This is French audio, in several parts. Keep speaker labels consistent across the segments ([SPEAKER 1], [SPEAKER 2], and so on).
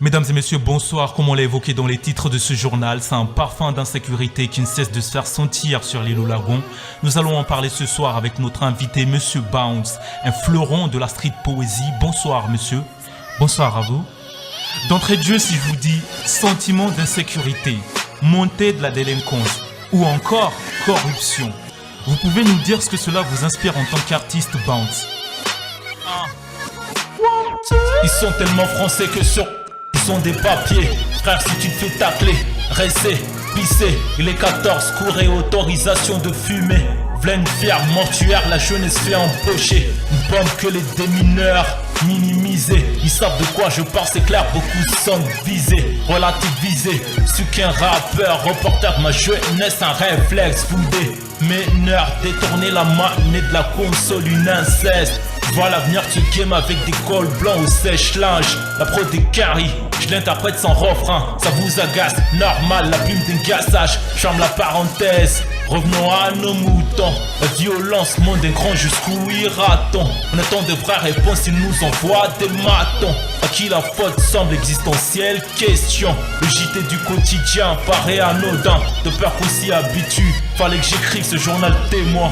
[SPEAKER 1] Mesdames et messieurs, bonsoir. Comme on l'a évoqué dans les titres de ce journal, c'est un parfum d'insécurité qui ne cesse de se faire sentir sur l'île au Lagon. Nous allons en parler ce soir avec notre invité, Monsieur Bounce, un fleuron de la street poésie. Bonsoir, monsieur. Bonsoir à vous. D'entrée de jeu, si je vous dis sentiment d'insécurité, montée de la délinquance ou encore corruption, vous pouvez nous dire ce que cela vous inspire en tant qu'artiste Bounce?
[SPEAKER 2] Ils sont tellement français que sur sont des papiers. Frère, si tu te fais tacler, rester, pisser, les 14 cours et autorisation de fumer. V'là fière mortuaire, la jeunesse fait empocher. Une bombe que les démineurs minimisés. Ils savent de quoi je parle, c'est clair, beaucoup sont visés, relativisés. Ce qu'un rappeur, reporter de ma jeunesse, un réflexe fondé. Mineur, détourner la manette de la console, une inceste. Voilà l'avenir de ce game avec des cols blancs au sèche-linge. La pro des caries, je l'interprète sans refrain. Ça vous agace, normal, la plume d'un gassage. Ferme la parenthèse, revenons à nos moutons. La violence monte d'un cran jusqu'où ira-t-on? On attend de vraies réponses, ils nous envoient des matons. À qui la faute semble existentielle? Question. Le JT du quotidien paraît anodin. De peur qu'on s'y habitue, fallait que j'écrive ce journal témoin.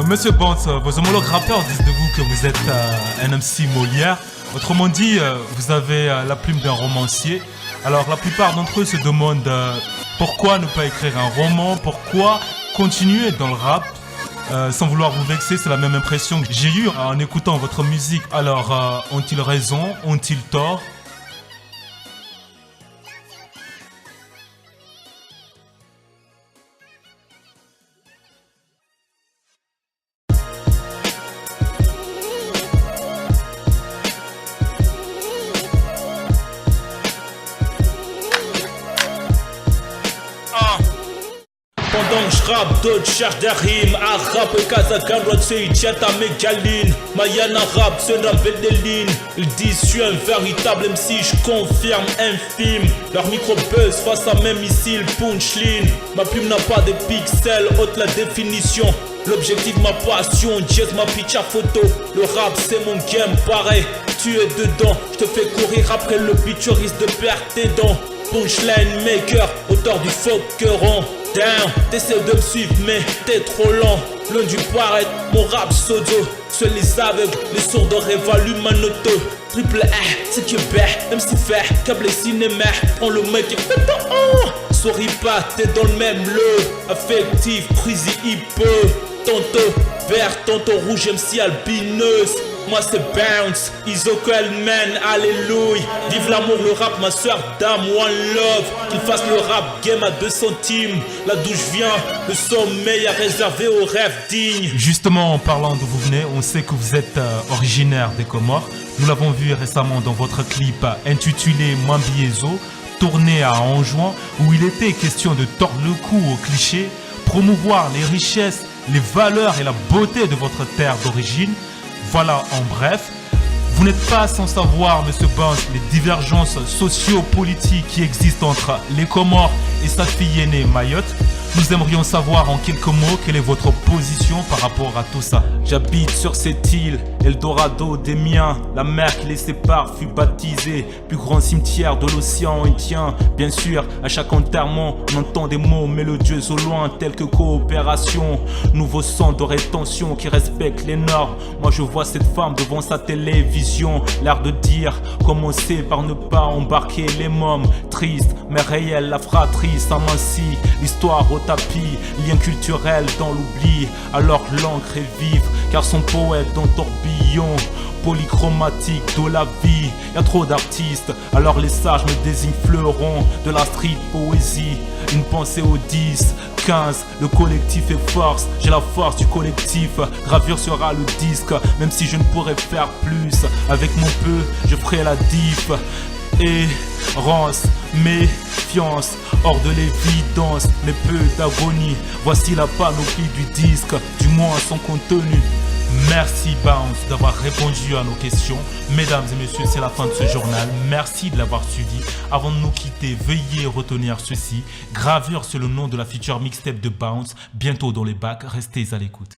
[SPEAKER 1] Monsieur Bounce, vos homologues rappeurs disent de vous que vous êtes un MC Molière. Autrement dit, vous avez la plume d'un romancier. Alors la plupart d'entre eux se demandent pourquoi ne pas écrire un roman, pourquoi continuer dans le rap. Sans vouloir vous vexer, c'est la même impression que j'ai eue en écoutant votre musique. Alors, ont-ils raison? Ont-ils tort?
[SPEAKER 2] Pendant que je rappe, d'autres cherchent des rimes. Arabe et Kazakan, Rotsei, Tchata, Mégaline. Mayana rap, se rappelle des lignes. Ils disent, je suis un véritable MC, je confirme, infime. Leur micro buzz face à mes missiles, punchline. Ma plume n'a pas de pixels, haute la définition. L'objectif, ma passion, jazz, ma pitch à photo. Le rap, c'est mon game, pareil. Tu es dedans, je te fais courir après le beat, tu risques de perdre tes dents. Punchline maker, auteur du fuckeron. Damn, t'essaies de me suivre mais t'es trop lent. Loin du paraître, mon rap sodo. Seuls les aveugles, les sourds révaluent ma note. Triple A, c'est que même si fait câble cinéma. Prends le mec et fais ton souris pas, t'es dans le même lot. Affectif, crazy hippo. Tantôt vert, tantôt rouge, MC albineuse. Moi c'est Bounce, Isocel man, alléluia. Vive l'amour, le rap, ma soeur dame, one love. Qu'il fasse le rap game à 2 centimes. La douche vient, le sommeil est réservé aux rêves dignes.
[SPEAKER 1] Justement, en parlant d'où vous venez, on sait que vous êtes originaire des Comores. Nous l'avons vu récemment dans votre clip intitulé Mambiezo, tourné à Anjouan, où il était question de tordre le cou aux clichés, promouvoir les richesses, les valeurs et la beauté de votre terre d'origine. Voilà en bref. Vous n'êtes pas sans savoir, Monsieur Bounce, les divergences socio-politiques qui existent entre les Comores et sa fille aînée Mayotte. Nous aimerions savoir en quelques mots quelle est votre position par rapport à tout ça.
[SPEAKER 2] J'habite sur cette île, Eldorado des miens. La mer qui les sépare fut baptisée plus grand cimetière de l'océan Indien. Bien sûr, à chaque enterrement, on entend des mots mélodieux au loin tels que coopération. Nouveau centre de rétention qui respecte les normes. Moi je vois cette femme devant sa télévision, l'air de dire commencer par ne pas embarquer les mômes. Triste mais réel, la fratrie s'aminsit. L'histoire au tapis, lien culturel dans l'oubli. Alors l'encre est vive car son poète dans tourbillon polychromatique de la vie. Y'a trop d'artistes, alors les sages me désignent fleuron de la street poésie. Une pensée au 10, 15, le collectif est force. J'ai la force du collectif, gravure sera le disque. Même si je ne pourrais faire plus, avec mon peu, je ferai la diff. Errance, méfiance, hors de l'évidence, mais peu d'agonie. Voici la panoplie du disque, du moins son contenu.
[SPEAKER 1] Merci Bounce d'avoir répondu à nos questions. Mesdames et messieurs, c'est la fin de ce journal. Merci de l'avoir suivi. Avant de nous quitter, veuillez retenir ceci. Gravure sur le nom de la future mixtape de Bounce, bientôt dans les bacs. Restez à l'écoute.